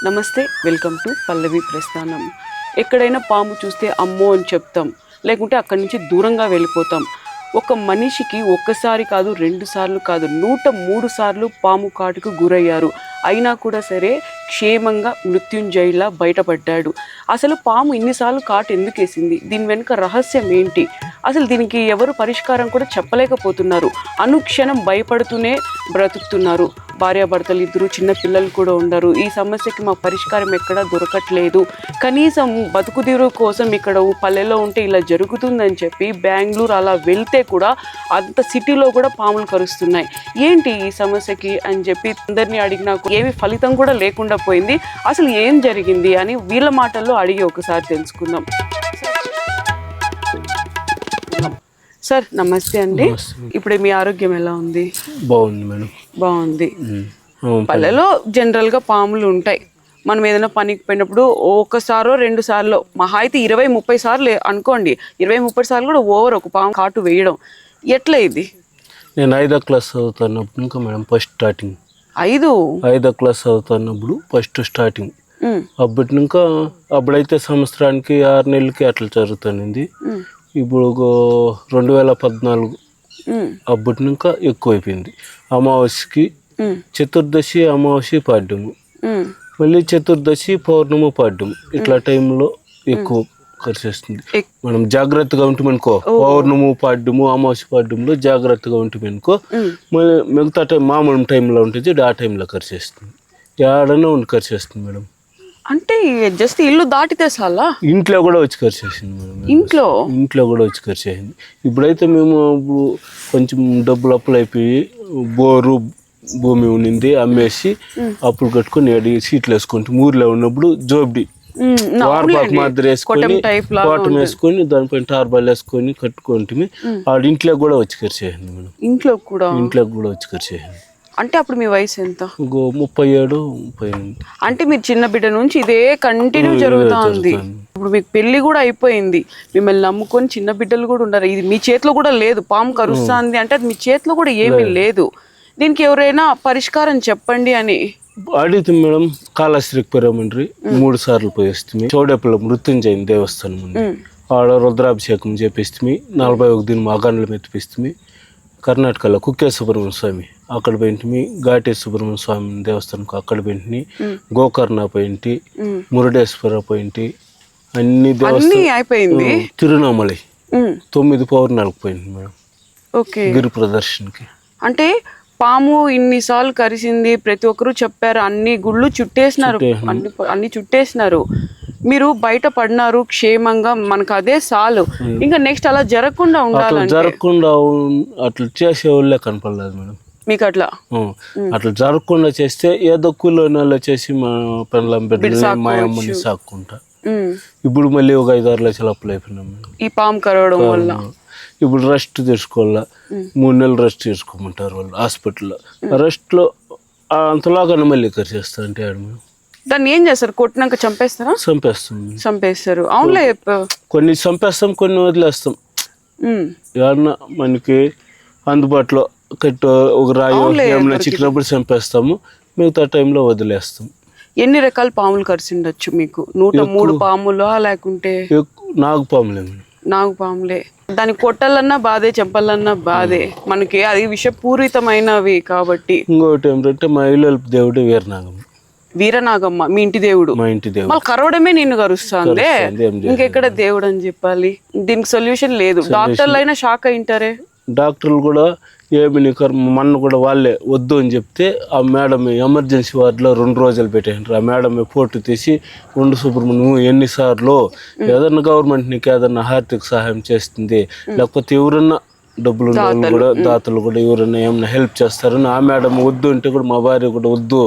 నమస్తే, welcome to పల్లవి ప్రస్థానం. ఎక్కడైనా పాము చూస్తే అమ్మో అని చెప్తాం, లేకుంటే అక్కడి నుంచి దూరంగా వెళ్ళిపోతాం. ఒక మనిషికి ఒక్కసారి కాదు, 2 సార్లు కాదు, 103 సార్లు పాము కాటుకు గురయ్యారు. అయినా కూడా సరే క్షేమంగా మృత్యుంజయులా బయటపడ్డాడు. అసలు పాము ఇన్నిసార్లు కాటు ఎందుకు వేసింది? దీని వెనుక రహస్యం ఏంటి? అసలు దీనికి ఎవరు పరిష్కారం కూడా చెప్పలేకపోతున్నారు. అనుక్షణం భయపడుతూనే బ్రతుకుతున్నారు. భార్యాభర్తలు ఇద్దరు, చిన్న పిల్లలు కూడా ఉండరు. ఈ సమస్యకి మా పరిష్కారం ఎక్కడా దొరకట్లేదు. కనీసం బతుకుదీరు కోసం ఇక్కడ పల్లెలో ఉంటే ఇలా జరుగుతుందని చెప్పి బెంగళూరు అలా వెళ్తే కూడా అంత సిటీలో కూడా పాములు కరుస్తున్నాయి. ఏంటి ఈ సమస్యకి అని చెప్పి అందరినీ అడిగినా ఏమి ఫలితం కూడా లేకుండా పోయింది. అసలు ఏం జరిగింది అని వీళ్ళ మాటల్లో అడిగి ఒకసారి తెలుసుకుందాం. సార్ నమస్తే అండి. ఇప్పుడే మీ ఆరోగ్యం ఎలా ఉంది? బాగుంది మేడం. బాగుంది. పల్లెలో జనరల్గా పాములు ఉంటాయి. మనం ఏదైనా పనికి పోయినప్పుడు ఒకసారో 2 సార్లు, మహా అయితే 20-30 సార్లు అనుకోండి. 20-30 సార్లు కూడా ఓవర్ ఒక పాము కాటు వేయడం. ఎట్లా ఇది? నేను 5వ క్లాస్ చదువుతున్నప్పుడు ఇంకా మేడం ఫస్ట్ స్టార్టింగ్. 5వ క్లాస్ చదువుతున్నప్పుడు ఫస్ట్ స్టార్టింగ్. అప్పుడైతే సంవత్సరానికి 6 నెలలకి అట్లా జరుగుతుంది. ఇప్పుడు 2014 అప్పటి ఇంకా ఎక్కువైపోయింది. అమావాస్యకి చతుర్దశి, అమావాస్య పాడ్యము, మళ్ళీ చతుర్దశి, పౌర్ణమి, పాడ్యము, ఇట్లా టైంలో ఎక్కువ ఖర్చు వస్తుంది. మనం జాగ్రత్తగా ఉంటామనుకో, పౌర్ణము, పాడ్యము, అమావాస్య పాడ్యంలో జాగ్రత్తగా ఉంటామనుకో, మళ్ళీ మిగతా టైం మామూలు టైంలో ఉంటుంది, ఆ టైంలో ఖర్చు వస్తుంది. ఏడనే ఉండి ఖర్చు వస్తుంది మేడం. అంటే జస్ట్ ఇల్లు దాటితే చాలా ఇంట్లో కూడా వచ్చి ఖర్చు చేసింది మేడం. ఇంట్లో కూడా వచ్చి ఖర్చు చేసింది. ఇప్పుడైతే మేము కొంచెం డబ్బులు అప్పులు అయిపోయి బోరు భూమి ఉండింది, అమ్మేసి అప్పులు కట్టుకొని సీట్లు వేసుకుంటాం. ఊర్లో ఉన్నప్పుడు జోబ్డి వారపాకు మాదిరి వేసుకొని, కోటం వేసుకొని, దానిపైన టార్బాల్ వేసుకొని కట్టుకుంటే ఆడ ఇంట్లో కూడా వచ్చి ఖర్చు చేసింది మేడం. ఇంట్లో కూడా వచ్చి ఖర్చు చేసింది. అంటే అప్పుడు మీ వయసు ఎంత? 37, 38. అంటే మీరు చిన్న బిడ్డ నుంచి ఇదే కంటిన్యూ జరుగుతా ఉంది. ఇప్పుడు మీకు పెళ్లి కూడా అయిపోయింది, మిమ్మల్ని నమ్ముకొని చిన్న బిడ్డలు కూడా ఉన్నారు. ఇది మీ చేతిలో కూడా లేదు. పాము కరుస్తుంది అంటే అది మీ చేతిలో కూడా ఏమీ లేదు. దీనికి ఎవరైనా పరిష్కారం చెప్పండి అని అడుగుతాం మేడం. కాళహస్తికి పోయామండ్రి, 3 సార్లు పోయేస్తుంది. చౌడేపల్లి మృత్యుంజయ దేవస్థానం ఉంది, ఆడ రుద్రాభిషేకం చేపిస్తుంది. 41 దినం అగాన్లు మెత్తిపిస్తుంది. కర్ణాటకలో కుక్కే సుబ్రహ్మణ్య స్వామి అక్కడ పోయింటిమి. ఘాటే సుబ్రహ్మణ్య స్వామి దేవస్థానం అక్కడ పోయింటిని. గోకర్ణ పోయింటి, మురుడేశ్వర పోయింటి, అన్ని దేవస్థానం అయిపోయింది. తిరునామలై 9 పౌర్ణాలకు పోయింది మేడం. గిరి ప్రదర్శనకి. అంటే పాము ఇన్నిసార్లు కరిసింది, ప్రతి ఒక్కరు చెప్పారు, అన్ని గుళ్ళు చుట్టేసినారు, అన్ని చుట్టేసినారు. మీరు బయట పడినారు క్షేమంగా, మనకు అదే చాలు. ఇంకా నెక్స్ట్ అలా జరగకుండా ఉండాలంటే అట్లా చేసే వాళ్ళే కనపడలేదు మేడం మీకు. అట్లా జరగకుండా చేస్తే ఏదో కూలోనే చేసి మా పిల్లల బిడ్డలు, మా అమ్మని సాక్కుంటా. ఇప్పుడు మళ్ళీ ఒక 5-6 లక్షలు అప్పులు అయిపోయినాం ఈ పాము కరవడం వల్ల. ఇప్పుడు రెస్ట్ తీసుకోవాలా, 3 నెలలు రెస్ట్ తీసుకోమంటారు వాళ్ళు హాస్పిటల్లో. రెస్ట్లో అంతలాగా మళ్ళీ ఖర్చు చేస్తా అంటే దాన్ని ఏం చేస్తారు? కొట్టినాక చంపేస్తారా? చంపేస్తారు. అవునులే, కొన్ని చంపేస్తాం, కొన్ని వదిలేస్తాం. ఏమన్నా మనకి అందుబాటులో కట్టు ఒక రాయి ఏమైనా చిక్కినప్పుడు చంపేస్తాము, మిగతా టైంలో వదిలేస్తాం. ఎన్ని రకాల పాములు కరిసిండొచ్చు మీకు? 103 పాములా లేకుంటే? నాగుపాములే. దాన్ని కొట్టాలన్నా బాధే, చంపాలన్నా బాధే. మనకి అది విషపూరితమైనవి కాబట్టి. ఇంకోటి ఏమిటంటే మా ఇల్లు దేవుడు వీరనాగమ్మ మీ ఇంటి దేవుడు. మళ్ళీ కరవడమే నిన్ను కరుస్తుంది, ఇంకెక్కడ దేవుడు అని చెప్పాలి. దీనికి సొల్యూషన్ లేదు. డాక్టర్లు అయినా షాక్ అయింటారే. డాక్టర్లు కూడా ఏమి మొన్న కూడా వాళ్ళే వద్దు అని చెప్తే ఆ మేడం ఎమర్జెన్సీ వార్డులో 2 రోజులు పెట్టారు. ఆ మేడం ఫోటో తీసి, ఉండు సుబ్రహ్మణ్యం ఎన్నిసార్లు ఏదన్నా గవర్నమెంట్ నీకు ఏదన్నా ఆర్థిక సహాయం చేస్తుంది, లేకపోతే ఎవరన్నా డబ్బులు కూడా దాతలు కూడా ఎవరైనా ఏమన్నా హెల్ప్ చేస్తారని ఆ మేడం వద్దు అంటే కూడా మా భార్య కూడా వద్దు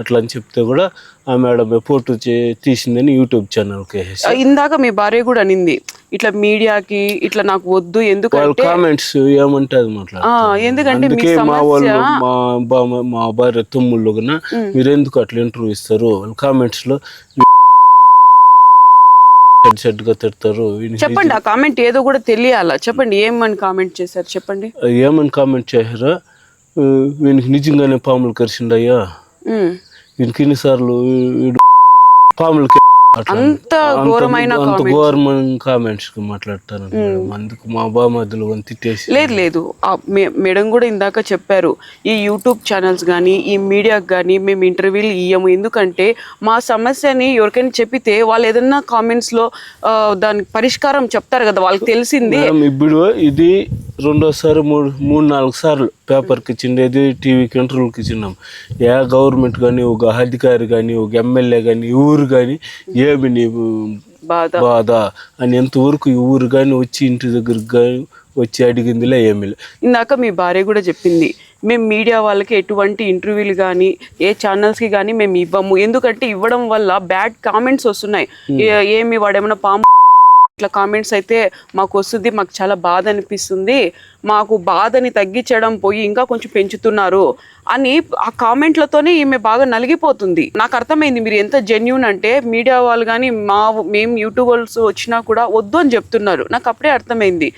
అట్లా అని చెప్తే కూడా ఆ మేడం ఫోటో తీసిందని యూట్యూబ్ ఛానల్కి వేసేసి. ఇందాక మీ భార్య కూడా అనింది ఇట్లా మీడియాకి ఇట్లా నాకు వద్దు, ఎందుకంటే కామెంట్స్ ఏమంటే అది మాట్లాడారు. ఎందుకంటే మా వాళ్ళు మా భార్య తమ్ముళ్ళు కన్నా మీరు ఎందుకు అట్లా ఇంటర్వ్యూ ఇస్తారు, వాళ్ళ కామెంట్స్ లో తిడతారు. చెప్పండి, ఆ కామెంట్ ఏదో కూడా తెలియాలా? చెప్పండి, ఏమని కామెంట్ చేశారు చెప్పండి. ఏమని కామెంట్ చేశారా? వీనికి నిజంగానే పాములు కరిసిండయ్యా, వీనికి ఎన్నిసార్లు పాములకి అంత ఘోరమైన అంత ఘోరమైన కామెంట్స్ మాట్లాడతారు అందుకు మా బామద్దులు తిట్టేసి లేదు మేడం కూడా ఇందాక చెప్పారు, ఈ యూట్యూబ్ ఛానల్స్ కానీ ఈ మీడియాకి కానీ మేము ఇంటర్వ్యూలు ఇయ్యము, ఎందుకంటే మా సమస్యని ఎవరికైనా చెప్పితే వాళ్ళు ఏదన్నా కామెంట్స్లో దానికి పరిష్కారం చెప్తారు కదా, వాళ్ళకి తెలిసింది. ఇప్పుడు ఇది రెండోసారి మూడు నాలుగు సార్లు పేపర్కి ఇచ్చిండేది, టీవీకి ఇంటర్వ్యూకి ఇచ్చినాం. ఏ గవర్నమెంట్ కానీ ఒక అధికారి కానీ ఒక ఎమ్మెల్యే కానీ ఊరు కానీ ఏమి నీవు బాధ అని ఎంతవరకు ఊరు కానీ వచ్చి ఇంటి దగ్గరకు కానీ వచ్చి అడిగిందిలే ఏమి లే. ఇందాక మీ భార్య కూడా చెప్పింది, మేము మీడియా వాళ్ళకి ఎటువంటి ఇంటర్వ్యూలు కానీ ఏ ఛానల్స్కి కానీ మేము ఇవ్వము, ఎందుకంటే ఇవ్వడం వల్ల బ్యాడ్ కామెంట్స్ వస్తున్నాయి. ఏమి వాడేమన్నా పాము ఇట్లా కామెంట్స్ అయితే మాకు వస్తుంది, మాకు చాలా బాధ అనిపిస్తుంది, మాకు బాధని తగ్గించడం పోయి ఇంకా కొంచెం పెంచుతున్నారు అని ఆ కామెంట్లతోనే ఈమె బాగా నలిగిపోతుంది. నాకు అర్థమైంది మీరు ఎంత జెన్యూన్ అంటే, మీడియా వాళ్ళు కానీ మేము యూట్యూబర్స్ వచ్చినా కూడా వద్దు అని చెప్తున్నారు. నాకు అప్పుడే అర్థమైంది,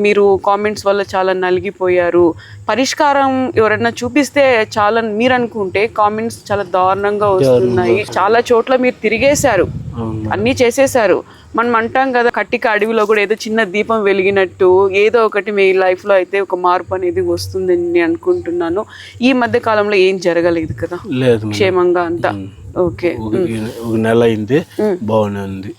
మీరు కామెంట్స్ వల్ల చాలా నలిగిపోయారు, పరిష్కారం ఎవరైనా చూపిస్తే చాలా మీరు అనుకుంటే కామెంట్స్ చాలా దారుణంగా వస్తున్నాయి. చాలా చోట్ల మీరు తిరిగేశారు, అన్నీ చేసేశారు. మనం అంటాం కదా, కట్టిక అడవిలో కూడా ఏదో చిన్న దీపం వెలిగినట్టు ఏదో ఒకటి మీ లైఫ్లో అయితే ఒక మార్పు అనేది వస్తుందని నేను అనుకుంటున్నాను. ఈ మధ్య కాలంలో ఏం జరగలేదు కదా, క్షేమంగా అంతా ఓకే. ఒక నెల అయింది, బాగానే ఉంది.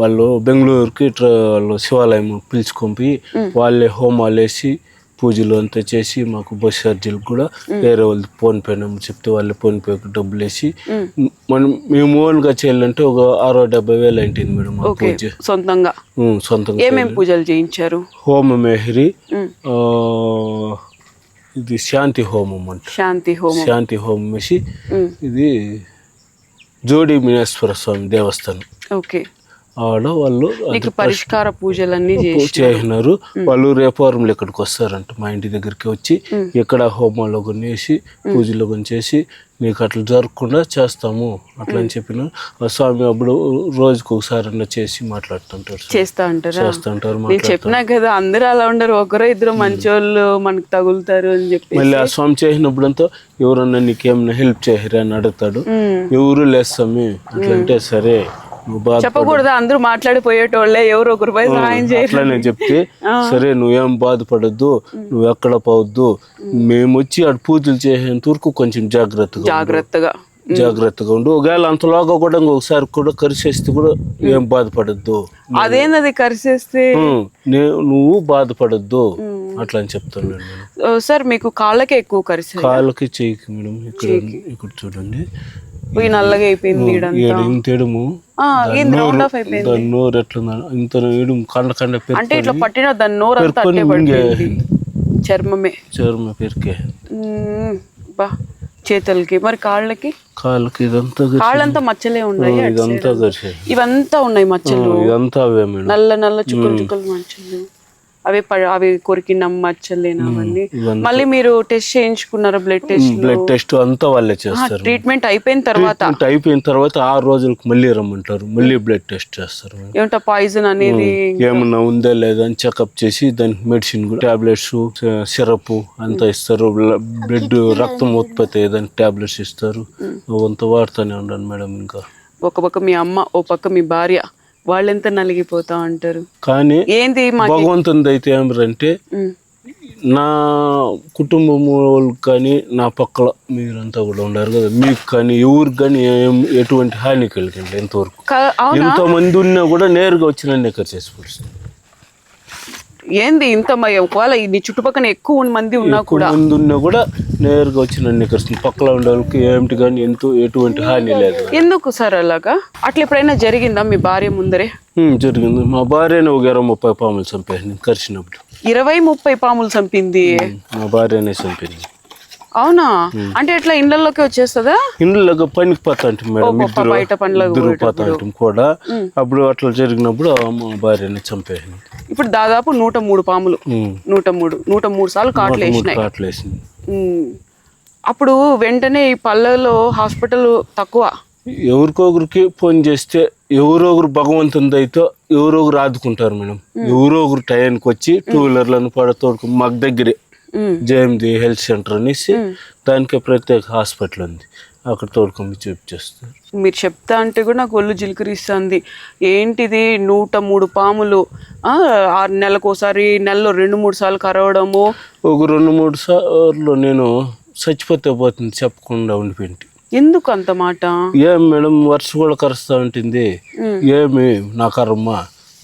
వాళ్ళు బెంగళూరుకి వాళ్ళు శివాలయం పిలుచుకొని వాళ్ళే హోమాలు వేసి పూజలు అంతా చేసి మాకు బస్ ఛార్జీలకు కూడా వేరే వాళ్ళు ఫోన్ పే నెంబర్ చెప్తే వాళ్ళే ఫోన్ పేకి డబ్బులు వేసి మేము ఓన్గా చేయాలంటే ఒక 60,000-70,000 అయింది మేడం పూజ. సొంతంగా ఏమేమి పూజలు చేయించారు? హోమ మెహరి, ఇది శాంతి హోమం అంట, శాంతి హోమం వేసి ఇది జోడి మీనేశ్వర స్వామి దేవస్థానం ఓకే. వాళ్ళు పరిష్కార పూజలన్నీ చేసినారు. వాళ్ళు రేపవారంలో ఇక్కడికి వస్తారంట, మా ఇంటి దగ్గరికి వచ్చి ఇక్కడ హోమాలో కొన్ని వేసి పూజలో కొన్ని చేసి నీకు అట్లా జరగకుండా చేస్తాము అట్లా అని చెప్పిన స్వామి అప్పుడు రోజుకి ఒకసారి అన్న చేసి మాట్లాడుతుంటారు, చేస్తుంటారు. నేను చెప్పినా కదా, అందరూ అలా ఉండరు, ఒకరో ఇద్దరు మంచోళ్ళు మనకు తగులుతారు అని చెప్పి. మళ్ళీ ఆ స్వామి చేసినప్పుడు అంతా ఎవరన్నా నీకేమన్నా హెల్ప్ చేయరా అని అడుగుతాడు, ఎవరు లేదు స్వామి అట్లంటే సరే చెప్పకూడదు, అందరూ మాట్లాడిపోయేటోళ్ళే, ఎవరు ఒక రూపాయి సహాయం చేయాలి చెప్తే సరే నువ్వేం బాధపడద్దు, నువ్వు ఎక్కడ పోవద్దు, మేము వచ్చి అటు పూజలు చేసేంత వరకు కొంచెం జాగ్రత్తగా ఉండు, ఒకవేళ అంతలోగా కూడా ఇంకొకసారి కూడా కరిసేస్తే కూడా ఏం బాధపడద్దు, అదేనది కరిసేస్తే నువ్వు బాధపడద్దు అట్లా అని చెప్తున్నాను. సార్ మీకు కాళ్ళకే ఎక్కువ కరిసే? కాళ్ళకి చెయ్యికి మేడం, ఇక్కడ చూడండి నల్లగా అయిపోయింది, ఇంతేడము నోరు ఎట్లుందా ఇంత కండ అంటే ఇట్లా పట్టిన దాని నోరు చర్మమే పెరికే చేతులకి. మరి కాళ్ళకి ఇదంతా కాళ్ళంతా మచ్చలే ఉన్నాయి, ఇదంతా ఇవంతా ఉన్నాయి మచ్చలు, ఇదంతా అవే నల్ల చుక్కలు మచ్చలు, అవి కొరికిన మచ్చలేనా అవన్నీ. మళ్ళీ మీరు టెస్ట్ చేయించుకున్నారా? బ్లడ్ టెస్ట్ అంతా వాళ్ళే చేస్తారు. ట్రీట్మెంట్ అయిపోయిన తర్వాత 6 రోజులకు మళ్ళీ రమ్మంటారు, మళ్ళీ బ్లడ్ టెస్ట్ చేస్తారు. ఏమంటా పాయిజన్ అనేది ఏమన్నా ఉందా లేదా అని చెకప్ చేసి దానికి మెడిసిన్ టాబ్లెట్స్ సిరప్ అంతా ఇస్తారు. బ్లడ్ రక్తం ఉత్పత్తి అయ్యేదానికి టాబ్లెట్స్ ఇస్తారు, అంతా వాడుతూనే ఉన్నాను మేడం. ఇంకా ఒక పక్క మీ అమ్మ, ఓ పక్క మీ భార్య, వాళ్ళెంత నలిగిపోతా అంటారు. కానీ ఏంది భగవంతుని అయితే ఏమంటే, నా కుటుంబం వాళ్ళకి కానీ నా పక్కల మీరంతా కూడా ఉన్నారు కదా, మీకు కానీ ఎవరికి కానీ ఎటువంటి హాని కలిగింది ఎంతవరకు. ఎంతో మంది ఉన్నా కూడా నేరుగా వచ్చి నన్ను ఎక్కడ చేసి పడుతుంది. ఏంది ఇంత ఒకవేళ నీ చుట్టుపక్కల ఎక్కువ మంది ఉన్నా కూడా నేరుగా వచ్చి నన్ను ఎక్కడ పక్కల ఉండే వాళ్ళకి ఏమిటి కానీ ఎటువంటి హాని లేదు. ఎందుకు సార్ అలాగా? అట్లా ఎప్పుడైనా జరిగిందా మీ భార్య ముందరే? జరిగింది. మా భార్యనే ఒక 20-30 పాములు చంపేసింది కరిచినప్పుడు. 20-30 పాములు చంపింది మా భార్యనే చంపింది. అవునా? అంటే ఎట్లా ఇండ్లలోకి వచ్చేస్తుందా? ఇండ్లలోకి పనికి పోతా అంటే మేడం, బయట పనులకు పోతా అంటే కూడా అప్పుడు అట్లా జరిగినప్పుడు మా భార్యని చంపేసింది. ఇప్పుడు దాదాపు 103 పాములు, 103 సార్లు కాట్లు వేసింది. అప్పుడు వెంటనే ఈ పల్లెలో హాస్పిటల్ తక్కువ, ఎవరికొకరికి ఫోన్ చేస్తే ఎవరో ఒకరు భగవంతుని అయితే ఎవరో ఒకరు ఆదుకుంటారు మేడం. ఎవరో ఒకరు టైంకి వచ్చి 2 వీలర్లను తోడుకు మాకు దగ్గరే జేఎంది హెల్త్ సెంటర్ అనేసి దానికి ప్రత్యేక హాస్పిటల్ ఉంది, అక్కడ తోడుకొని చూపించేస్తారు. మీరు చెప్తా అంటే కూడా నాకు ఒళ్ళు జిలకరిస్తుంది. ఏంటిది 103 పాములు 6 నెలలకోసారి, నెలలో 2-3 సార్లు కరవడము. ఒక 2-3 సార్లు నేను చచ్చిపోతే పోతుంది చెప్పకుండా ఉండిపోయింది. ఎందుకు అంత మాట? ఏం మేడం వర్ష కూడా కరుస్తా ఉంటుంది, ఏమి నా కర్మ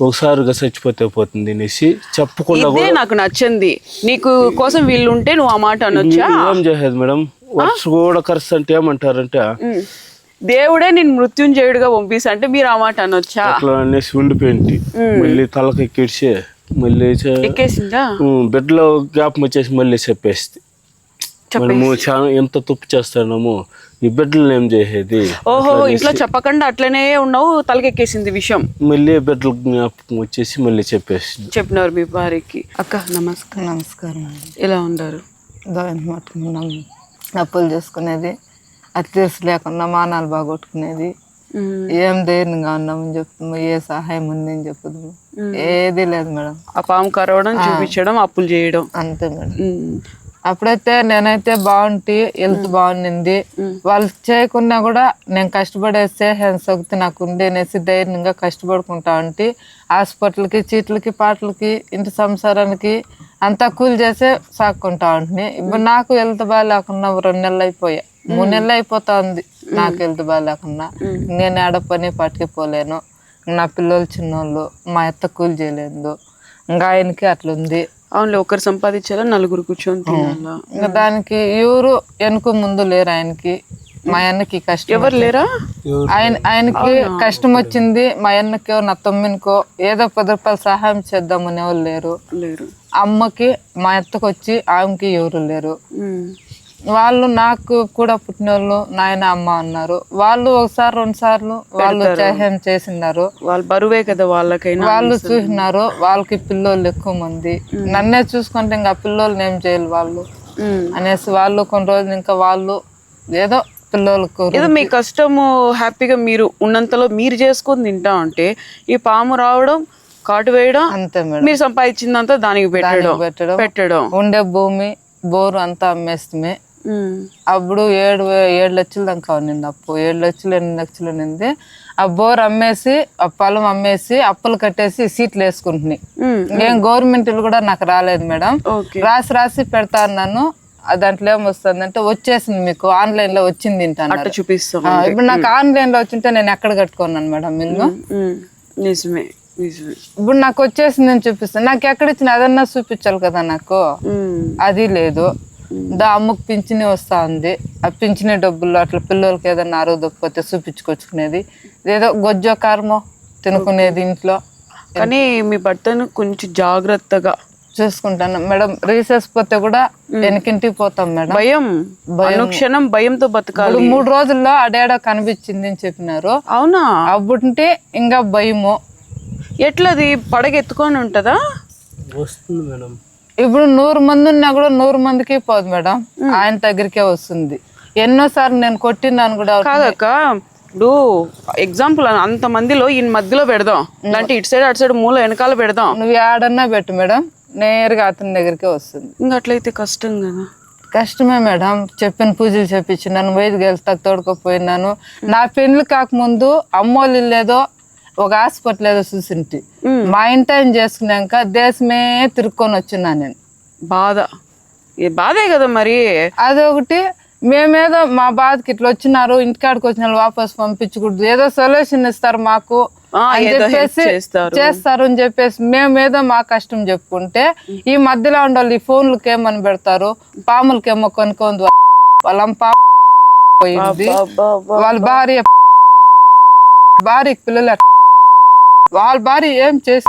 ఒకసారిగా చచ్చిపోతే పోతుంది అనేసి చెప్పకుండా. ఇదే నాకు నచ్చింది. నీకు కోసం వీళ్ళు ఉంటే నువ్వు ఆ మాట అనొచ్చా? ఏం చేసేది మేడం, వర్ష కూడా కరుస్తా అంటే ఏమంటారంటే దేవుడే నేను మృత్యుంజయుడిగా పంపిస్తా అంటే మీరు ఆ మాట అనొచ్చా? అట్లా అనేసి ఉండిపోయింది. మళ్ళీ తలకెక్కిడిచి మళ్ళీ ఎక్కేసిందా? బెడ్లో గ్యాప్ వచ్చేసి మళ్ళీ చెప్పేస్తే మనము చాలా ఎంత తప్పు చేస్తున్నాము, ఈ బిడ్డలు ఏం చేసేది. ఓహో, ఇంట్లో చెప్పకుండా అట్లనే ఉన్నావు, తలకెక్కేసింది విషయం. మళ్ళీ బిడ్డల జ్ఞాపకం వచ్చేసి మళ్ళీ చెప్పినారు మీ భార్యకి. అక్క నమస్కారం. నమస్కారం. ఎలా ఉన్నారు? మట్టుకున్నాము, అప్పులు చేసుకునేది, అత్యవస లేకుండా మానాలు బాగొట్టుకునేది, ఏం ధైర్యంగా ఉన్నామని చెప్తాము, ఏ సహాయం ఉందని చెప్పదు, ఏది లేదు మేడం. ఆ పాము కరవడం, చూపించడం, అప్పులు చేయడం, అంతే మేడం. అప్పుడైతే నేనైతే బాగుంటే హెల్త్ బాగుండింది, వాళ్ళు చేయకుండా కూడా నేను కష్టపడేస్తే శక్తి నాకు ఉండి అనేసి ధైర్యంగా కష్టపడుకుంటా ఉంటే హాస్పిటల్కి, చీట్లకి, పాటలకి, ఇంటి సంసారానికి అంతా కూలి చేసే సాక్కుంటా ఉంటుంది. ఇప్పుడు నాకు హెల్త్ బాగాలేకుండా 2 నెలలు అయిపోయా, 3 నెలలు అయిపోతా ఉంది నాకు హెల్త్ బాగాలేకుండా. నేను ఆడ పని పాటికి పోలేను, నా పిల్లలు చిన్నోళ్ళు, మా అత్త కూలి చేయలేదు, ఇంకా ఆయనకి అట్లుంది. అవునులే, ఒకరు సంపాదించాలా, 4 కూర్చొని తినాలా. ఇంకా దానికి ఎవరు వెనుక ముందు లేరు ఆయనకి. మా అన్నకి కష్టం, ఎవరు లేరా? ఆయనకి కష్టం వచ్చింది, మా అన్నకో నా తమ్మునికో ఏదో 10 రూపాయలు సహాయం చేద్దామని ఎవరు లేరు. అమ్మకి మా అత్తకు వచ్చి ఆమెకి ఎవరు లేరు. వాళ్ళు నాకు కూడా పుట్టిన వాళ్ళు నాయన అమ్మ అన్నారు. వాళ్ళు 1-2 సార్లు వాళ్ళు సహాయం చేసినారు. వాళ్ళు బరువే కదా వాళ్ళకైనా, వాళ్ళు చూసినారు. వాళ్ళకి పిల్లోళ్ళు ఎక్కువ మంది, నన్నే చూసుకుంటే ఇంకా పిల్లోళ్ళు ఏం చేయాలి వాళ్ళు అనేసి వాళ్ళు కొన్ని రోజులు ఇంకా వాళ్ళు ఏదో పిల్లలకు ఏదో మీ కష్టము హ్యాపీగా మీరు ఉన్నంతలో మీరు చేసుకొని తింటా ఉంటే ఈ పాము రావడం, కాటు వేయడం, అంతే మేడం. మీరు సంపాదించిందంతా దానికి పెట్టడం. ఉండే భూమి బోరు అంతా అమ్మేస్తే అప్పుడు 7 లక్షలు దాకా ఉన్నింది అప్పు. 7 లక్షలు 8 లక్షలు ఉన్నింది. ఆ బోర్ అమ్మేసి, ఆ పొలం అమ్మేసి, అప్పులు కట్టేసి సీట్లు వేసుకుంటున్నాయి. ఇంకేం గవర్నమెంట్ కూడా నాకు రాలేదు మేడం. రాసి పెడతా అన్నాను. దాంట్లో ఏమొస్తుందంటే వచ్చేసింది, మీకు ఆన్లైన్ లో వచ్చింది తింటాను చూపిస్తాం. ఇప్పుడు నాకు ఆన్లైన్ లో వచ్చింటే నేను ఎక్కడ కట్టుకున్నాను మేడం ఇల్లు? నిజమే. ఇప్పుడు నాకు వచ్చేసింది అని చూపిస్తాను. నాకు ఎక్కడ ఇచ్చిన అదన్నా చూపించాలి కదా నాకు, అది లేదు. అమ్మకు పింఛని వస్తా ఉంది, ఆ పింఛని డబ్బుల్లో అట్లా పిల్లలకి ఏదన్నా ఆరోగ్యపోతే చూపించుకొచ్చుకునేది, ఏదో గొజ్జో కారమో తినుకునేది ఇంట్లో. కానీ మీ భర్తను కొంచెం జాగ్రత్తగా చూసుకుంటాను మేడం. రీసెస్ పోతే కూడా వెనకింటికి పోతాం మేడం. అనుక్షణం భయంతో బతకాలి. 3 రోజుల్లో అడేడో కనిపించింది అని చెప్పినారు. అవునా? అప్పుడుంటే ఇంకా భయము. ఎట్లది పడగ ఎత్తుకొని ఉంటదా? వస్తుంది మేడం. ఇప్పుడు 100 మంది ఉన్నా కూడా 100 మందికి పోదు మేడం, ఆయన దగ్గరికే వస్తుంది. ఎన్నోసార్లు నేను కొట్టిందాను కూడా. కాదక్క, ఇప్పుడు ఎగ్జాంపుల్ అంత మందిలో ఈ మధ్యలో పెడదాం, అంటే ఇటు సైడ్ అటు సైడ్ మూల వెనకాల పెడదాం. నువ్వు ఏడన్నా పెట్టు మేడం, నేరుగా అతని దగ్గరికే వస్తుంది. ఇంకా అట్లయితే కష్టం కదా. కష్టమే మేడం. చెప్పిన పూజలు చెప్పించినాను, వైద్యుకి వెళ్తా తోడుకోపోయినాను. నా పెళ్లి కాకముందు అమ్మోళ్ళు లేదో ఒక హాస్పిటల్ ఏదో చూసింటి. మా ఇంటి ఆయన చేసుకున్నాక దేశమే తిరుక్కొని వచ్చినా నేను. బాధే కదా మరి. అదొకటి, మేమేదో మా బాధకి ఇట్లా వచ్చినారు, ఇంటికాడికి వచ్చిన వాపస్ పంపించకూడదు, ఏదో సొల్యూషన్ ఇస్తారు మాకు అని చెప్పేసి చేస్తారు అని చెప్పేసి మేమేదో మా కష్టం చెప్పుకుంటే, ఈ మధ్యలో ఉండాలి ఈ ఫోన్లకి ఏమని పెడతారు, పాములకేమో కొనుక్కొని వాళ్ళ పోయింది, వాళ్ళ భార్యకి పిల్లలు, వాళ్ళ భార్య ఏం చేసి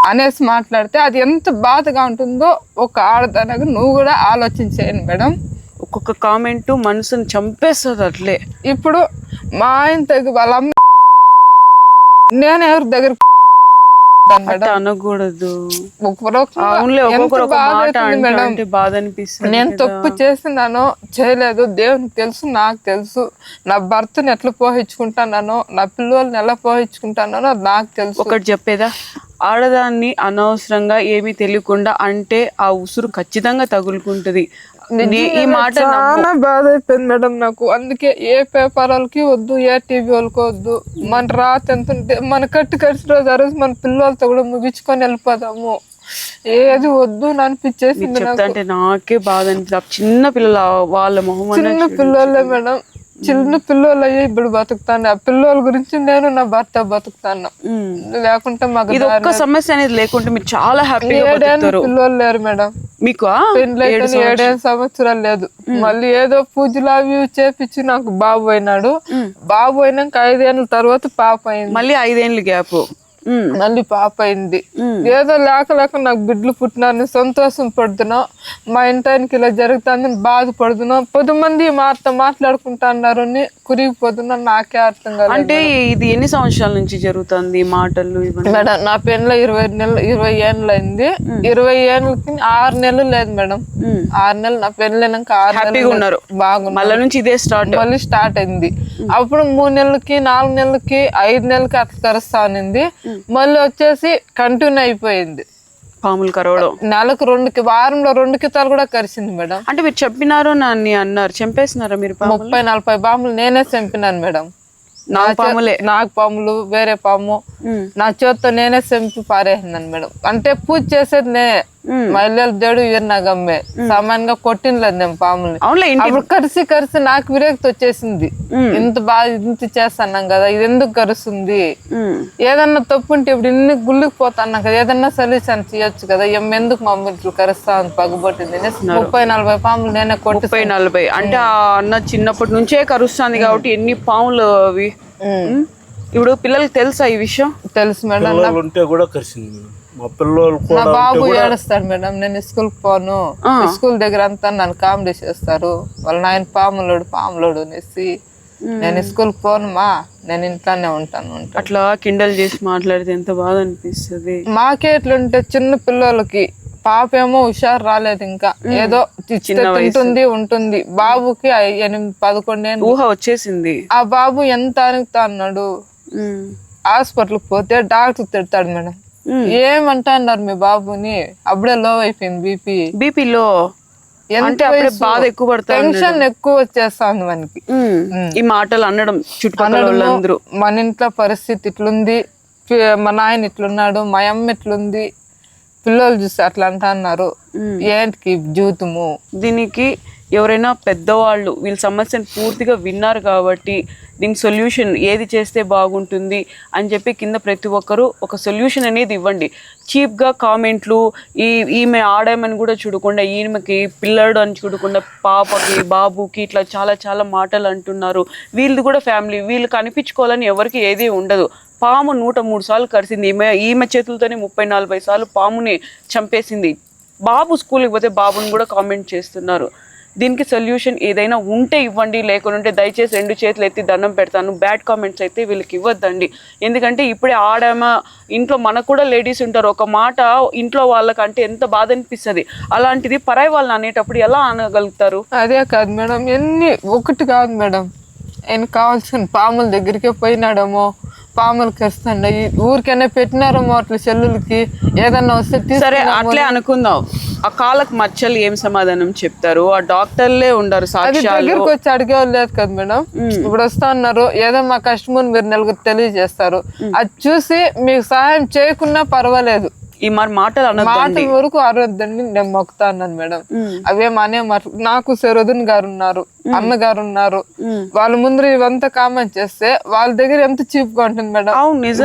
అనేసి మాట్లాడితే అది ఎంత బాధగా ఉంటుందో ఒక ఆడదానగా నువ్వు కూడా ఆలోచించేయండి మేడం. ఒక్కొక్క కామెంట్ మనసుని చంపేస్తుంది అట్లే. ఇప్పుడు మా ఆయన దగ్గర వాళ్ళ అమ్మ, నేను ఎవరి దగ్గర అనకూడదు. బాధ అనిపిస్తుంది. నేను తప్పు చేసినానో చేయలేదు దేవునికి తెలుసు, నాకు తెలుసు. నా భర్తని ఎట్లా పోహించుకుంటానో, నా పిల్లల్ని ఎలా పోహించుకుంటానో నాకు తెలుసు. ఒకటి చెప్పేదా, ఆడదాన్ని అనవసరంగా ఏమీ తెలియకుండా అంటే ఆ ఉసురు ఖచ్చితంగా తగులుకుంటది. ఈ మాట చాలా బాధ అయిపోయింది మేడం నాకు. అందుకే ఏ పేపర్ వాళ్ళకి వద్దు, ఏ టీవీ వాళ్ళకి వద్దు. మన రాత ఎంత ఉంటే మన కట్టిన రోజు ఆ రోజు మన పిల్లలతో కూడా ముగించుకొని వెళ్ళిపోదాము. ఏది వద్దు అనిపించేసింది చెప్తా అంటే నాకే బాధ అనిపిస్తుంది. చిన్న పిల్లల వాళ్ళ మొహం చిన్న పిల్లలే మేడం, చిన్న పిల్లలు అయ్యి ఇప్పుడు బతుకుతాను. ఆ పిల్లల గురించి నేను నా భర్త బతుకుతాను. లేకుంటే మాకు ఇది ఒక్క సమస్య అనేది లేకుంటే మీరు చాలా హ్యాపీగా బతుకుతారు. పిల్లలు లేరు మేడం. మీకు పెళ్ళి 7 సంవత్సరాలు లేదు. మళ్ళీ ఏదో పూజలు అవి చేపించి నాకు బాబు అయినాడు. బాబు అయినాక 5 ఏళ్ళ తర్వాత పాప అయింది. మళ్ళీ 5 ఏళ్ళు గ్యాప్, మళ్ళీ పాప అయింది. ఏదో లేక నాకు బిడ్డలు పుట్టినారని సంతోషం పడుతున్నా. మా ఇంటానికి ఇలా జరుగుతుందని బాధపడుతున్నా. 10 మంది మాట్లాడుకుంటా అన్నారు, కురిగిపోతున్నా. నాకే అర్థం కాదు. అంటే ఇది ఎన్ని సంవత్సరాల నుంచి జరుగుతుంది మాటలు ఇవన్నీ? మేడం నా పెళ్ళి 20 ఏళ్ళు అయింది. 20 ఏళ్ళకి 6 నెలలు లేదు మేడం. 6 నెలలు నా పెళ్ళైనాక 6 నెలలు ఉన్నారు బాగుంది. మళ్ళీ నుంచి ఇదే మళ్ళీ స్టార్ట్ అయింది. అప్పుడు 3 నెలలకి 4 నెలలకి 5 నెలలకి అట్లా కరుస్తా అనింది. మళ్ళీ వచ్చేసి కంటిన్యూ అయిపోయింది పాములు కరవడం. నెలకు 2 వారంలో 2 కితాలు కూడా కరిసింది మేడం. అంటే మీరు చెప్పినారు నాన్ని అన్నారు, చంపేసినారా మీరు? 30-40 పాములు నేనే చంపినాను మేడం. నాకు పాములు వేరే పాము నా చేతితో నేనే చంపి పారేసినాను మేడం. అంటే పూజ చేసేది నే మహిళలు దేవుడు వీరినగమ్మే సామాన్యంగా కొట్టినలేదు నేను పాముల్ని. అప్పుడు కరిసి నాకు విరక్తి వచ్చేసింది. ఇంత బాగా ఇంత చేస్తున్నాం కదా, ఇది ఎందుకు కరుస్తుంది? ఏదన్నా తప్పు ఉంటే ఇప్పుడు ఇన్ని గుళ్ళకి పోతున్నాం కదా, ఏదన్నా సొల్యూషన్ చేయొచ్చు కదా, ఎందుకు మమ్మల్ని కరుస్తా అని పగబట్టింది. 30-40 పాములు నేనే కొట్టి. 30-40 అంటే ఆ అన్న చిన్నప్పటి నుంచే కరుస్తుంది కాబట్టి ఎన్ని పాములు అవి. ఇప్పుడు పిల్లలకి తెలుసా ఈ విషయం? తెలుసు మేడం. మా పిల్లలు నా బాబు ఏడుస్తాడు మేడం. నేను స్కూల్ పోను, స్కూల్ దగ్గర అంతా నన్ను కామెడీ చేస్తారు. వాళ్ళ నాయన పాములోడు అనేసి నేను స్కూల్ పోను మా, నేను ఇంట్లోనే ఉంటాను. అట్లా కిండల్ చేసి మాట్లాడితే ఎంత బాధ అనిపిస్తుంది. మాకే ఎట్లుంటే చిన్న పిల్లలకి, పాప ఏమో హుషారు రాలేదు ఇంకా, ఏదో తింటుంది ఉంటుంది. బాబుకి 8-11 ఏళ్ళు ఊహ వచ్చేసింది. ఆ బాబు ఎంత అరుగుతా అన్నాడు. హాస్పిటల్కి పోతే డాక్టర్ తిడతాడు మేడం. ఏమంటా అన్నారు మీ బాబుని? అప్పుడే లో అయిపోయింది బీపీ లో. అంటే బాధ ఎక్కువ పడతా, టెన్షన్ ఎక్కువ వచ్చేస్తాను మనకి. ఈ మాటలు అనడం చుట్టుపక్కల వాళ్ళందరూ, మన ఇంట్లో పరిస్థితి ఇట్లుంది, మా నాయన ఇట్లున్నాడు, మా అమ్మ ఇట్లుంది, పిల్లలు చూసి అట్లా అంటా అన్నారు. ఏంటికి జీవితము? దీనికి ఎవరైనా పెద్దవాళ్ళు వీళ్ళ సమస్యను పూర్తిగా విన్నారు కాబట్టి దీనికి సొల్యూషన్ ఏది చేస్తే బాగుంటుంది అని చెప్పి కింద ప్రతి ఒక్కరూ ఒక సొల్యూషన్ అనేది ఇవ్వండి. చీప్గా కామెంట్లు, ఈమె ఆడామని కూడా చూడకుండా, ఈమెకి పిల్లడు అని చూడకుండా పాపకి బాబుకి ఇట్లా చాలా చాలా మాటలు అంటున్నారు. వీళ్ళది కూడా ఫ్యామిలీ, వీళ్ళకి అనిపించుకోవాలని ఎవరికి ఏది ఉండదు. పాము 103 సార్లు కరిసింది. ఈమె చేతులతోనే 30-40 సార్లు పాముని చంపేసింది. బాబు స్కూల్కి పోతే బాబుని కూడా కామెంట్ చేస్తున్నారు. దీనికి సొల్యూషన్ ఏదైనా ఉంటే ఇవ్వండి, లేకుంటే దయచేసి 2 చేతులు ఎత్తి దండం పెడతాను. బ్యాడ్ కామెంట్స్ అయితే వీళ్ళకి ఇవ్వద్దండి. ఎందుకంటే ఇప్పుడే ఆడామా, ఇంట్లో మనకు కూడా లేడీస్ ఉంటారు, ఒక మాట ఇంట్లో వాళ్ళకంటే ఎంత బాధ అనిపిస్తుంది. అలాంటిది పరాయి వాళ్ళని అనేటప్పుడు ఎలా అనగలుగుతారు? అదే కాదు మేడం, ఒకటి కాదు మేడం, ఆయన కావాల్సిన పాముల దగ్గరికే పోయినాడేమో, పాములు కరుస్తాండి, ఊరికైనా పెట్టినారేమో అట్లా చెల్లులకి ఏదన్నా వస్తే. సరే అట్లే అనుకుందాం. ఆ కాళ్ళకు మచ్చలు ఏం సమాధానం చెప్తారు? ఆ డాక్టర్లే ఉండరు, దగ్గరికి వచ్చి అడిగే లేదు కదా మేడం. ఇప్పుడు వస్తా ఉన్నారు, ఏదో మా కష్టమని మీరు 4 తెలియజేస్తారు. అది చూసి మీకు సహాయం చేయకున్నా పర్వాలేదు, ఈ మరి మాటల వరకు అరవద్దండి నేను మొక్కుతా అన్నాను మేడం. అవేమనే నాకు సరోదిన్ గారు ఉన్నారు, అన్నగారు ఉన్నారు, వాళ్ళ ముందు ఇవంతా కామెంట్ చేస్తే వాళ్ళ దగ్గర ఎంత చీప్ గా ఉంటుంది మేడం.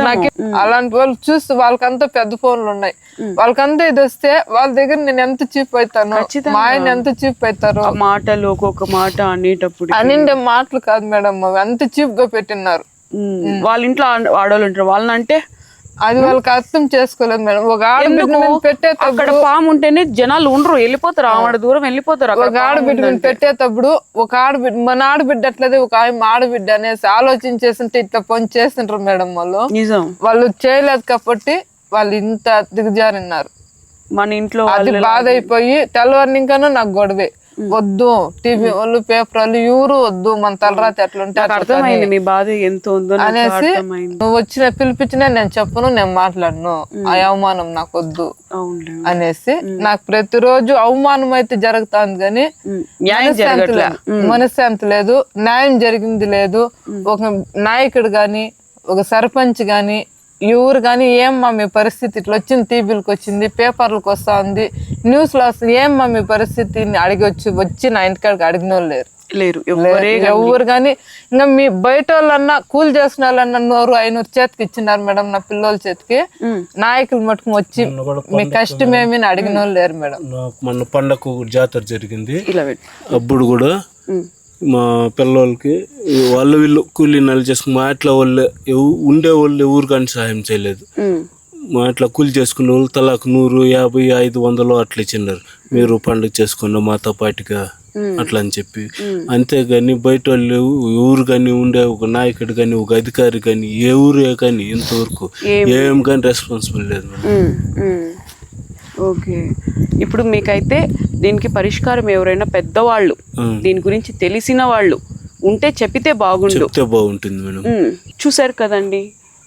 నాకు అలాంటి వాళ్ళు చూస్తే వాళ్ళకంతా పెద్ద ఫోన్లు ఉన్నాయి, వాళ్ళకంతా ఇది వస్తే వాళ్ళ దగ్గర నేను ఎంత చీప్ అవుతాను, మా ఆయన ఎంత చీప్ అవుతారు. మాటలు ఒక్కొక్క మాట అనేటప్పుడు అనిండే మాటలు కాదు మేడం, అంత చీప్ గా పెట్టినారు. వాళ్ళ ఇంట్లో ఆడవాళ్ళు ఉంటారు, వాళ్ళని అంటే అది వాళ్ళకి అర్థం చేసుకోలేదు మేడం. ఒక ఆడబిడ్డ పెట్టేటప్పుడు పాము ఉంటేనే జనాలు ఉండరు, వెళ్ళిపోతారు, ఆవిడ దూరం వెళ్ళిపోతారు. ఒక ఆడబిడ్డ పెట్టేటప్పుడు ఒక ఆడబిడ్డ, మన ఆడబిడ్డ అట్లదే ఒక ఆడబిడ్డ అనేసి ఆలోచించేస్తుంటే ఇట్లా పని చేస్తుంటారు మేడం. వాళ్ళు నిజం, వాళ్ళు చేయలేదు కాబట్టి వాళ్ళు ఇంత దిగజారిన్నారు. మన ఇంట్లో అది బాధ అయిపోయి తెల్లవారిని ఇంకానూ నాకు గొడవే. వద్దు, టీవీ వాళ్ళు పేపర్ వాళ్ళు ఎవరు వద్దు, మన తలరాత ఎట్లుంటే అర్థమైంది మీ బాధ ఎంత ఉందో నాకు అనేసి అర్థమైంది. నువ్వు పిలిపించినా నేను చెప్పను, నేను మాట్లాడను, ఆ అవమానం నాకు వద్దు అవునులే. అనేసి నాకు ప్రతిరోజు అవమానం అయితే జరుగుతుంది కానీ మనశ్శాంతి లేదు, న్యాయం జరిగింది లేదు. ఒక నాయకుడు గాని ఒక సర్పంచ్ గాని ఎవరు కానీ ఏమ్మా మీ పరిస్థితి ఇట్లా వచ్చింది, టీవీలకు వచ్చింది, పేపర్లకు వస్తా ఉంది, న్యూస్ లో వస్తుంది, ఏమ్మా మీ పరిస్థితిని వచ్చి నా ఇంటికాడికి అడిగిన వాళ్ళు లేరు ఎవరు కానీ. ఇంకా మీ బయట వాళ్ళన్నా కూలి చేసిన వాళ్ళన్నా 100-500 చేతికి ఇచ్చినారు మేడం నా పిల్లల చేతికి. నాయకులు మటుకు వచ్చి మీ కష్టమేమి అడిగిన వాళ్ళు లేరు మేడం. మొన్న పండగ జాతర జరిగింది, అప్పుడు కూడా మా పిల్లలకి వాళ్ళు వీళ్ళు కూలీ నెల చేసుకుని మా ఇట్లా వాళ్ళు ఉండే వాళ్ళు ఎవరు కానీ సహాయం చేయలేదు. మా ఇట్లా కూలి చేసుకునే వాళ్ళు తలకు 100, 50, 500 అట్లా ఇచ్చినారు. మీరు పండుగ చేసుకున్న మాతో పాటుగా అట్లా అని చెప్పి. అంతేగాని బయట వాళ్ళు ఎవరు కానీ ఉండే ఒక నాయకుడు కానీ ఒక అధికారి కానీ ఎవరే కానీ ఇంతవరకు ఏం కానీ రెస్పాన్సిబుల్ లేదు. ఓకే, ఇప్పుడు మీకైతే దీనికి పరిష్కారం ఎవరైనా పెద్దవాళ్ళు దీని గురించి తెలిసిన వాళ్ళు ఉంటే చెప్పితే బాగుంటుంది మేడం. చూసారు కదండి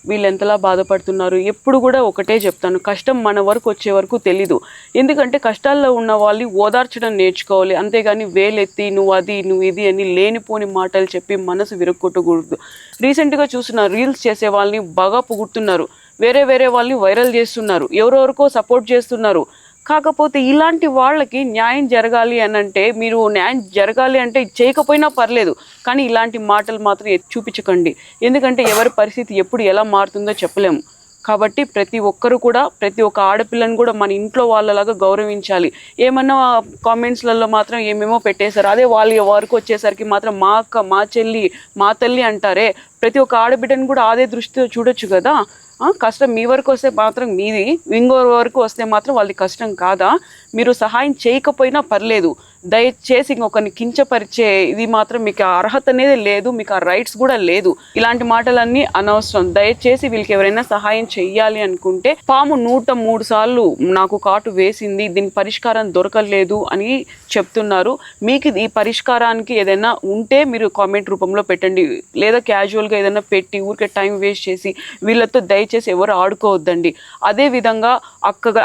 వీళ్ళు ఎంతలా బాధపడుతున్నారు. ఎప్పుడు కూడా ఒకటే చెప్తాను, కష్టం మన వరకు వచ్చే వరకు తెలీదు. ఎందుకంటే కష్టాల్లో ఉన్న వాళ్ళని ఓదార్చడం నేర్చుకోవాలి, అంతేగాని వేలెత్తి నువ్వు అది నువ్వు ఇది అని లేనిపోని మాటలు చెప్పి మనసు విరగొట్టకూడదు. రీసెంట్గా చూసిన రీల్స్ చేసే వాళ్ళని బాగా పొగుడుతున్నారు, వేరే వాళ్ళని వైరల్ చేస్తున్నారు, ఎవరెవరికో సపోర్ట్ చేస్తున్నారు. కాకపోతే ఇలాంటి వాళ్ళకి న్యాయం జరగాలి అని అంటే, మీరు న్యాయం జరగాలి అంటే చేయకపోయినా పర్లేదు, కానీ ఇలాంటి మాటలు మాత్రం చూపించకండి. ఎందుకంటే ఎవరి పరిస్థితి ఎప్పుడు ఎలా మారుతుందో చెప్పలేము. కాబట్టి ప్రతి ఒక్కరు కూడా ప్రతి ఒక్క ఆడపిల్లని కూడా మన ఇంట్లో వాళ్ళలాగా గౌరవించాలి. ఏమన్నా కామెంట్స్లలో మాత్రం ఏమేమో పెట్టేశారు, అదే వాళ్ళ వరకు వచ్చేసరికి మాత్రం మా అక్క, మా చెల్లి, మా తల్లి అంటారే. ప్రతి ఒక్క ఆడబిడ్డని కూడా అదే దృష్టితో చూడొచ్చు కదా. కష్టం మీ వరకు వస్తే మాత్రం మీది, ఇంకో వరకు వస్తే మాత్రం వాళ్ళది కష్టం కాదా? మీరు సహాయం చేయకపోయినా పర్లేదు, దయచేసి ఇంకొకరిని కించపరిచే ఇది మాత్రం మీకు అర్హత అనేది లేదు, మీకు ఆ రైట్స్ కూడా లేదు. ఇలాంటి మాటలన్నీ అనవసరం. దయచేసి వీళ్ళకి ఎవరైనా సహాయం చెయ్యాలి అనుకుంటే, పాము 103 సార్లు నాకు కాటు వేసింది, దీనికి పరిష్కారం దొరకలేదు అని చెప్తున్నారు. మీకు ఈ పరిష్కారానికి ఏదైనా ఉంటే మీరు కామెంట్ రూపంలో పెట్టండి, లేదా క్యాజువల్గా ఏదైనా పెట్టి ఊరికే టైం వేస్ట్ చేసి వీళ్ళతో దయచేసి ఎవరు ఆడుకోవద్దండి. అదే విధంగా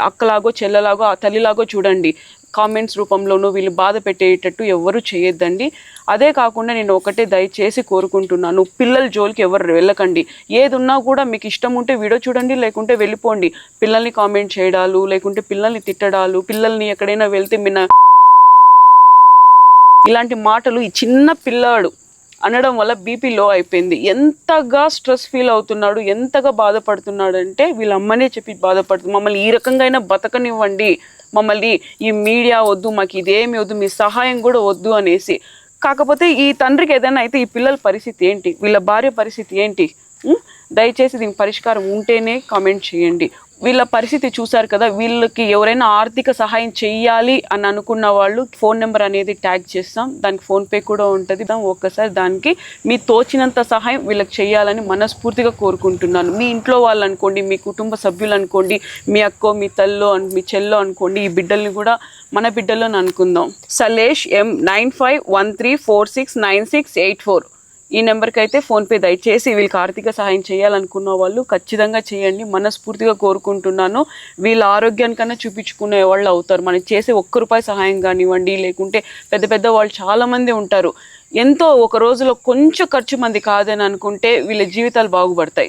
అక్కలాగో చెల్లలాగో తల్లిలాగో చూడండి. కామెంట్స్ రూపంలోనూ వీళ్ళు బాధ పెట్టేటట్టు ఎవరు చేయొద్దండి. అదే కాకుండా నేను ఒకటే దయచేసి కోరుకుంటున్నాను, పిల్లల జోలికి ఎవరు వెళ్ళకండి. ఏది ఉన్నా కూడా మీకు ఇష్టం ఉంటే వీడియో చూడండి, లేకుంటే వెళ్ళిపోండి. పిల్లల్ని కామెంట్ చేయడాలు, లేకుంటే పిల్లల్ని తిట్టడాలు, పిల్లల్ని ఎక్కడైనా వెళ్తే ఇలాంటి మాటలు ఈ చిన్న పిల్లాడు అనడం వల్ల బీపీ లో అయిపోయింది. ఎంతగా స్ట్రెస్ ఫీల్ అవుతున్నాడు, ఎంతగా బాధపడుతున్నాడు అంటే వీళ్ళ అమ్మనే చెప్పి బాధపడుతుంది, మమ్మల్ని ఈ రకంగా అయినా బతకనివ్వండి, మమ్మల్ని ఈ మీడియా వద్దు, మాకు ఇదేమి వద్దు, మీ సహాయం కూడా వద్దు అనేసి. కాకపోతే ఈ తండ్రికి ఏదైనా అయితే ఈ పిల్లల పరిస్థితి ఏంటి, వీళ్ళ భార్య పరిస్థితి ఏంటి? దయచేసి దీనికి పరిష్కారం ఉంటేనే కామెంట్ చేయండి. వీళ్ళ పరిస్థితి చూసారు కదా. వీళ్ళకి ఎవరైనా ఆర్థిక సహాయం చెయ్యాలి అని అనుకున్న వాళ్ళు ఫోన్ నెంబర్ అనేది ట్యాగ్ చేస్తాం, దానికి ఫోన్పే కూడా ఉంటుంది. ఒక్కసారి దానికి మీ తోచినంత సహాయం వీళ్ళకి చేయాలని మనస్ఫూర్తిగా కోరుకుంటున్నాను. మీ ఇంట్లో వాళ్ళు అనుకోండి, మీ కుటుంబ సభ్యులు అనుకోండి, మీ అక్కో, మీ తల్లో, మీ చెల్లో అనుకోండి, ఈ బిడ్డల్ని కూడా మన బిడ్డలను అనుకుందాం. సలేష్ M 9513469684 ఈ నెంబర్కి అయితే ఫోన్పే దయచేసి వీళ్ళకి ఆర్థిక సహాయం చేయాలనుకున్న వాళ్ళు ఖచ్చితంగా చేయండి, మనస్ఫూర్తిగా కోరుకుంటున్నాను. వీళ్ళ ఆరోగ్యానికన్నా చూపించుకునే వాళ్ళు అవుతారు. మనం చేసే ₹1 సహాయం కానివ్వండి, లేకుంటే పెద్ద వాళ్ళు చాలామంది ఉంటారు. ఎంతో ఒక రోజులో కొంచెం ఖర్చు మంది కాదని అనుకుంటే వీళ్ళ జీవితాలు బాగుపడతాయి.